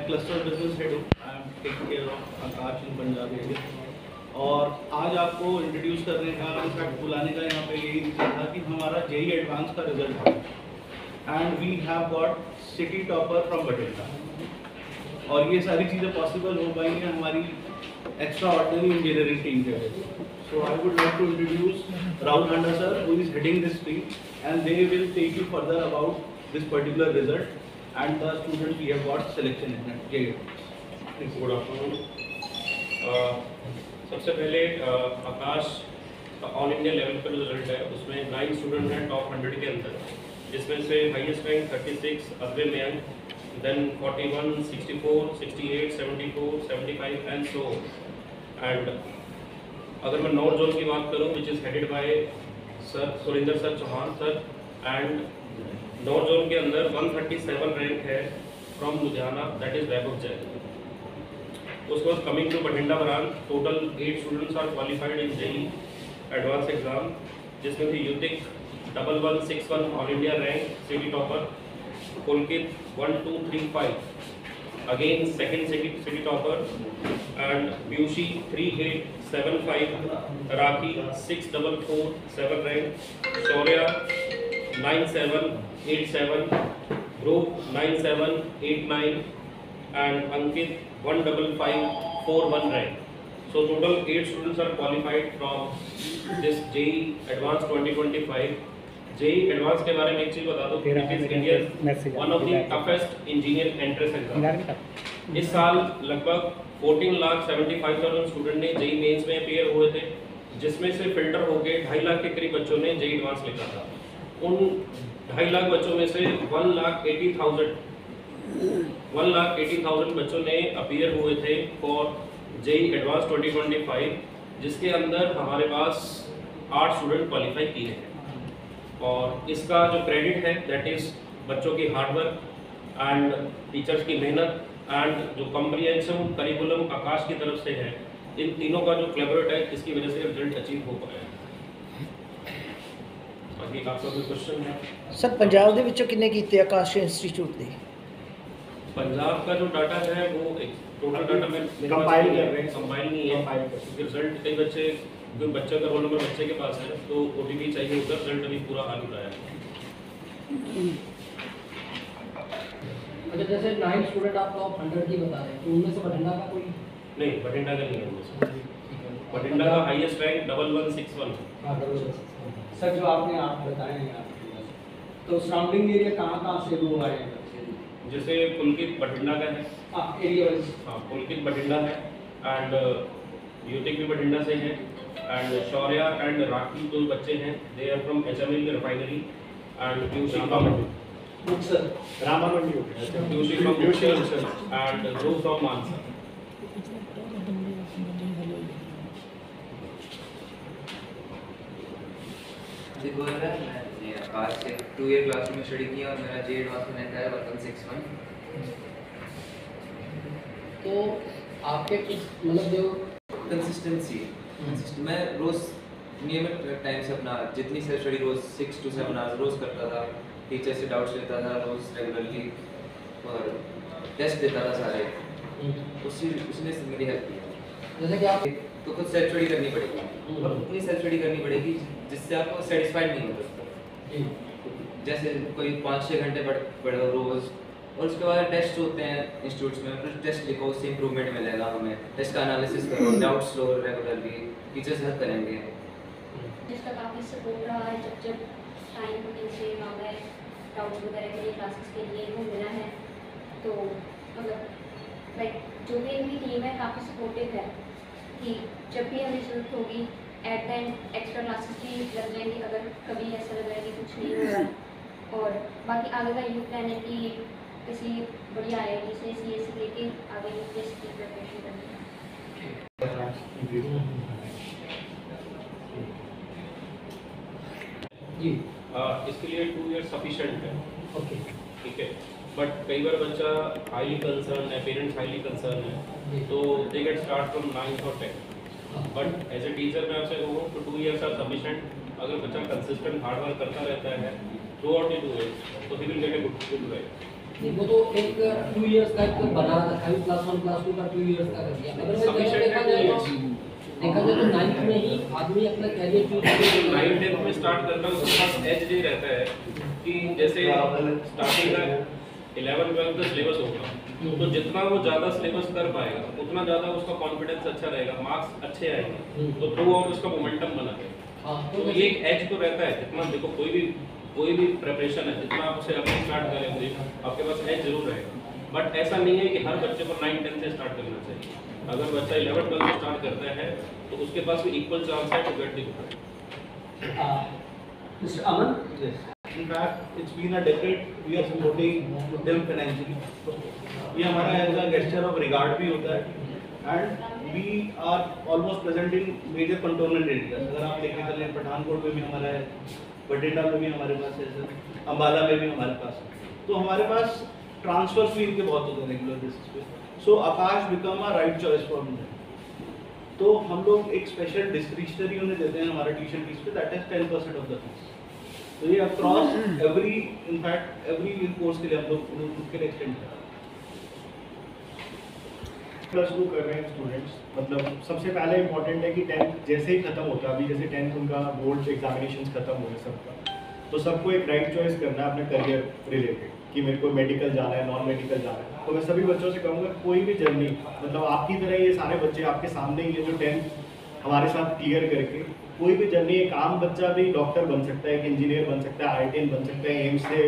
Cluster business head हूँ। I am take care of Aakash in Punjab area. और आज आपको इंट्रोड्यूस करने का, इनफैक्ट बुलाने का यहाँ पे यही रीज़न था कि हमारा जेई एडवांस का रिजल्ट है and we have got city topper from Bathinda. और ये सारी चीज़ें पॉसिबल हो पाई हैं हमारी एक्स्ट्रा ऑर्डिनरी इंजीनियरिंग टीम के वजह। So I would like to introduce Rahul Handa sir, who is heading this team, and they will take you further about this particular result and the students we have got selection in it. Good afternoon. सबसे पहले आकाश का all India level पर result है, उसमें 9 student हैं top 100 के अंदर, जिसमें से highest rank 36 Advay Mayank, then 41, 64, 68, 74, 75 and so. And अगर मैं नॉर्थ जोन की बात करूं, which is headed by sir Surendra sir Chauhan sir, and north zone के अंदर 137 रैंक है from Ludhiana, that is Vaibhav Jain. उसके बाद coming to Bathinda branch, total 8 students are qualified in JEE advance exam, जिसमें से Yutik 1161 all India rank city topper, Pulkit 1235 again second city topper, and Byushi 3875, Rakhi 6447 rank, Shaurya 9787, Dhruv 9789 and Ankit 15541 rank. So total 8 students are qualified from this JEE Advanced 2025. JEE Advanced के बारे में एक चीज़ बता दूँ, it is India's one of the toughest engineering entrance exam। इस साल लगभग 14,75,000 student ने JEE मेंस में अपियर हुए थे, जिसमें से फिल्टर होके 2.5 लाख के करीब बच्चों ने JEE एडवांस लिखा था। उन 2.5 लाख बच्चों में से 1,80,000 बच्चों ने अपियर हुए थे फॉर JEE एडवांस 2025, जिसके अंदर हमारे पास 8 स्टूडेंट क्वालिफाई किए हैं। और इसका जो क्रेडिट है दैट इज़ बच्चों की हार्डवर्क एंड टीचर्स की मेहनत एंड जो कॉम्प्रिहेंसिव करिकुलम आकाश की तरफ से है, इन तीनों का जो कोलैबोरेट है, इसकी वजह से रिजल्ट अचीव हो पाया है। बाकी आपका कोई क्वेश्चन है? सर पंजाब ਦੇ ਵਿੱਚੋਂ ਕਿੰਨੇ ਕੀਤੇ ਆਕਾਸ਼ ਇੰਸਟੀਚਿਊਟ ਦੇ? पंजाब का जो डाटा है वो एक टोटल डाटा में कंपाइल कर रहे हैं, कंपाइल नहीं है रिजल्ट। कई बच्चे, कोई बच्चे का रोल नंबर बच्चे के पास है तो OTP चाहिए होगा, रिजल्ट अभी पूरा आ नहीं रहा है। अच्छा, जैसे 9 स्टूडेंट आप टॉप 100 की बता रहे हैं, तो उनमें से बठिंडा का कोई नहीं? बठिंडा का नहीं है उनमें। बठिंडा का हाईएस्ट रैंक 1161। हाँ, 1161। सर जो आपने आप बताए हैं आप, तो सराउंडिंग एरिया कहाँ से लोग आए हैं? जैसे पुलकित बठिंडा का है, एरिया वाइज। हाँ, पुलकित बठिंडा है एंड युतिक भी बठिंडा से है, एंड शौर्या एंड राखी दो बच्चे हैं, they are from HML refinery, and Byushi from Muktsar, Ramamandi, Byushi from Muktsar and Dhruv from Mansa. मैंने आकाश से 2 ईयर क्लास में स्टडी किया और मेरा JEE एडवांस में है 1161। तो आपके कुछ मतलब जो कंसिस्टेंसी, मैं रोज़ नियमित टाइम से अपना जितनी सेल्फ स्टडी रोज़ 6 to 7 आवर्स रोज़ करता था, टीचर से डाउट्स लेता था रोज़ रेगुलरली, और टेस्ट देता था सारे, उसने मेरी हेल्प की। जैसे कि आप तो खुद सेल्फ स्टडी करनी पड़ेगी, और उतनी सेल्फ स्टडी करनी पड़ेगी जिससे आपको सेटिस्फाइड नहीं होगा। जैसे कोई 5-6 घंटे पढ़ो रोज़, और उसके बाद टेस्ट होते हैं इंस्टीट्यूट्स में, फिर टेस्ट लिखो, उससे इंप्रूवमेंट मिलेगा हमें, टेस्ट का एनालिसिस करो, डाउट्स लो रेगुलरली, टीचर्स हेल्प करेंगे। जिसका काफ़ी सपोर्ट रहा है, जब टाइम से मांगा है डाउट्स वगैरह के लिए, क्लासेस के लिए वो मिला है, तो मतलब लाइक जो भी इनकी टीम है काफ़ी सपोर्टिव है कि जब भी हमें ज़रूरत होगी at the end extra classes भी लग जाएंगी अगर कभी ऐसा लग रहा है कि कुछ नहीं हो रहा। और बाकी आगे का ये प्लान है कि किसी बढ़िया IIT से CA से लेके आगे UPSC की प्रिपरेशन करनी है। जी इसके लिए 2 ईयर सफिशिएंट है। ओके, ठीक है, बट कई बार बच्चा हाईली कंसर्न है, पेरेंट्स हाईली कंसर्न है, तो they get start from 9th और 10th। But as a teacher मैं आपसे कहूँ तो 2 ईयर्स आर सफिशिएंट। अगर बच्चा कंसिस्टेंट हार्ड वर्क करता रहता है थ्रू आउट द 2 ईयर्स, तो he will get a good rank. वो तो एक 2 इयर्स का एक बना था, 5 क्लास 1 क्लास 2 का 2 इयर्स का कर दिया। अदरवाइज देखा जाए तो 9th में ही आदमी अपना कैरियर चूज करके 9th 10th में स्टार्ट करना, उसके पास एज ये रहता है कि जैसे स्टार्टिंग में 11 12 का सिलेबस होगा, तो जितना वो ज़्यादा सिलेबस कर पाएगा उतना ज़्यादा उसका कॉन्फिडेंस अच्छा रहेगा, मार्क्स अच्छे आएंगे, तो थ्रू आउट उसका मोमेंटम बना है। तो ये एक एज तो रहता है, जितना देखो कोई भी प्रिपरेशन है, जितना आप उसे अभी स्टार्ट करेंगे आपके पास एज जरूर रहेगा। बट ऐसा नहीं है कि हर बच्चे को 9 10 से स्टार्ट करना चाहिए। अगर बच्चा 11 12 से स्टार्ट करता है तो उसके पास भी इक्वल चांस है to get the good. Mister Aman, In fact, it's been a decade we are supporting them financially. ये हमारा ऐसा gesture of regard भी होता है and we are almost present in major cantonment areas. अगर आप लेके चलें पठानकोट में भी हमारा है, बठिंडा में भी हमारे पास है सर, अम्बाला में भी हमारे पास है। तो हमारे पास ट्रांसफर्स भी इनके बहुत होते हैं रेगुलर बेसिस पे। So Akash become a right choice for me. तो हम लोग एक स्पेशल डिस्क्रिशनरी उन्हें देते हैं हमारा ट्यूशन फीस पे, that is 10% of the fees. तो ये अक्रॉस एवरी कोर्स के लिए हम लोग उसके लिए एक्सटेंड कर रहे हैं। +2 कर रहे हैं स्टूडेंट्स, मतलब सबसे पहले इंपॉर्टेंट है कि 10th जैसे ही खत्म होता है, अभी जैसे 10th उनका बोर्ड एग्जामिनेशंस खत्म हुए सबका, तो सबको एक राइट चॉइस करना है अपने करियर रिलेटेड कि मेरे को मेडिकल जाना है, नॉन मेडिकल जाना है। तो मैं सभी बच्चों से कहूँगा कोई भी जर्नी, मतलब आपकी तरह ये सारे बच्चे आपके सामने ही है जो 10th हमारे साथ क्लियर करके कोई भी जर्नी, एक आम बच्चा भी डॉक्टर बन सकता है, एक इंजीनियर बन सकता है, IITian बन सकता है, एम्स से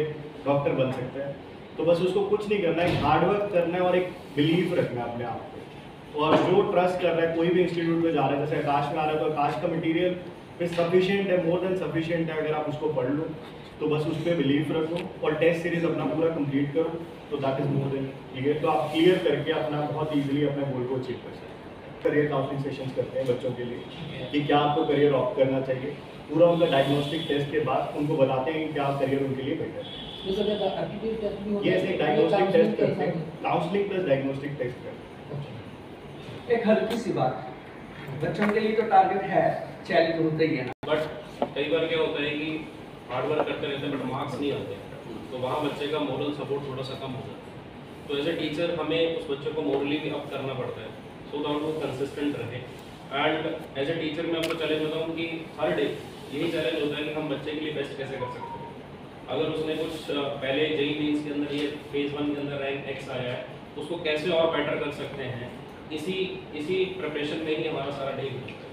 डॉक्टर बन सकता है। तो बस उसको कुछ नहीं करना है, हार्ड वर्क करना है और एक बिलीव रखना है अपने आप पे। और जो ट्रस्ट कर रहा है, कोई भी इंस्टीट्यूट में जा रहा है, जैसे आकाश में आ रहा है तो आकाश का मटीरियल पे सफिशिएंट है, मोर देन सफिशिएंट है। अगर आप उसको पढ़ लो तो बस उस पर बिलीव रखो और टेस्ट सीरीज अपना पूरा कंप्लीट करो, तो that is more than clear. तो आप क्लियर करके अपना बहुत ईजिली अपने गोल को अचीव कर सकते हैं। करियर काउंसलिंग सेशंस करते हैं बच्चों के लिए कि क्या आपको करियर ऑप्ट करना चाहिए, पूरा उनका डायग्नोस्टिक टेस्ट के बाद उनको बताते हैं कि क्या करियर उनके लिए बेटर है। ये ऐसे डायग्नोस्टिक टेस्ट करते हैं, काउंसलिंग प्लस डायग्नोस्टिक टेस्ट करते हैं। एक हल्की सी बात, बच्चों के लिए तो टारगेट है, चैलेंज होता ही है ना, बट कई बार क्या होता है कि हार्ड वर्क करते रहते हैं बट मार्क्स नहीं आते, तो वहाँ बच्चे का मोरल सपोर्ट थोड़ा सा कम हो जाता है। तो एज ए टीचर हमें उस बच्चे को मोरली भी अप करना पड़ता है, सो दैट वो कंसिस्टेंट रहे। एंड एज ए टीचर मैं आपको चैलेंज बताऊँ कि हर डे यही चैलेंज होता है कि हम बच्चे के लिए बेस्ट कैसे कर सकते हैं। अगर उसने कुछ पहले JEE मेंस के अंदर ये फेज़ 1 के अंदर रैंक X आया है, उसको कैसे और बेटर कर सकते हैं, इसी प्रिपरेशन में ही हमारा सारा डे होता है।